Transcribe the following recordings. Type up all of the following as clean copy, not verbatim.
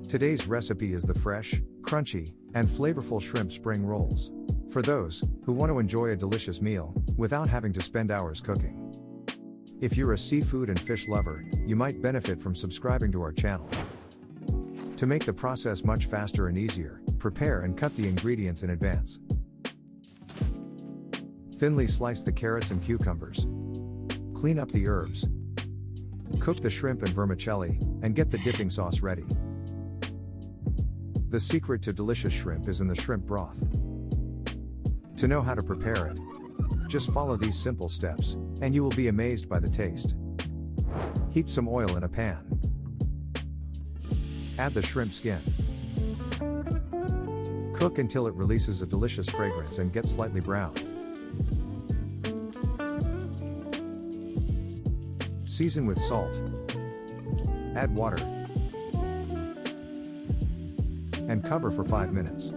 Today's recipe is the fresh, crunchy, and flavorful shrimp spring rolls. For those who want to enjoy a delicious meal without having to spend hours cooking. If you're a seafood and fish lover, you might benefit from subscribing to our channel. To make the process much faster and easier, prepare and cut the ingredients in advance. Thinly slice the carrots and cucumbers. Clean up the herbs. Cook the shrimp and vermicelli, and get the dipping sauce ready. The secret to delicious shrimp is in the shrimp broth. To know how to prepare it, just follow these simple steps, and you will be amazed by the taste. Heat some oil in a pan. Add the shrimp skin. Cook until it releases a delicious fragrance and gets slightly brown. Season with salt. Add water. And cover for 5 minutes.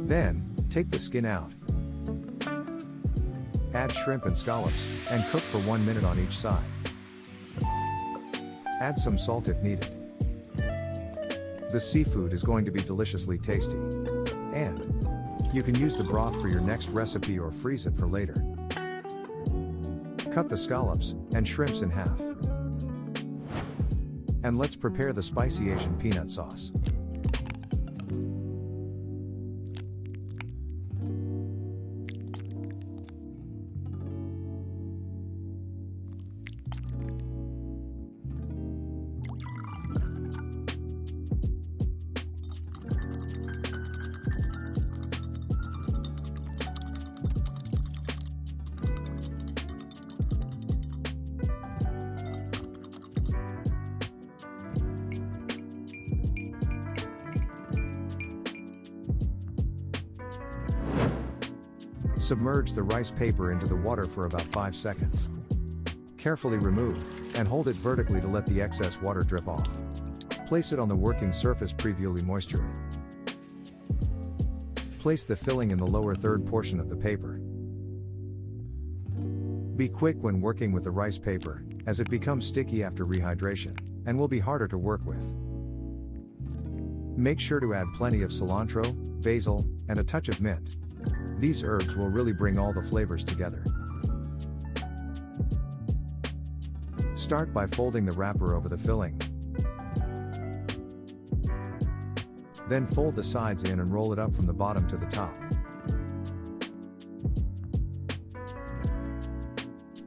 Then, take the skin out. Add shrimp and scallops, and cook for 1 minute on each side. Add some salt if needed. The seafood is going to be deliciously tasty. And you can use the broth for your next recipe or freeze it for later. Cut the scallops and shrimps in half. And let's prepare the spicy Asian peanut sauce. Submerge the rice paper into the water for about 5 seconds. Carefully remove, and hold it vertically to let the excess water drip off. Place it on the working surface previously moisturized. Place the filling in the lower third portion of the paper. Be quick when working with the rice paper, as it becomes sticky after rehydration, and will be harder to work with. Make sure to add plenty of cilantro, basil, and a touch of mint. These herbs will really bring all the flavors together. Start by folding the wrapper over the filling. Then fold the sides in and roll it up from the bottom to the top.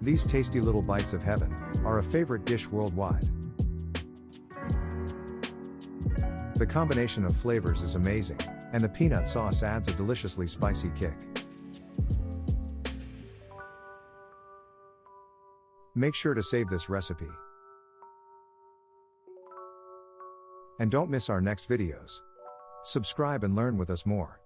These tasty little bites of heaven are a favorite dish worldwide. The combination of flavors is amazing, and the peanut sauce adds a deliciously spicy kick. Make sure to save this recipe. And don't miss our next videos. Subscribe and learn with us more.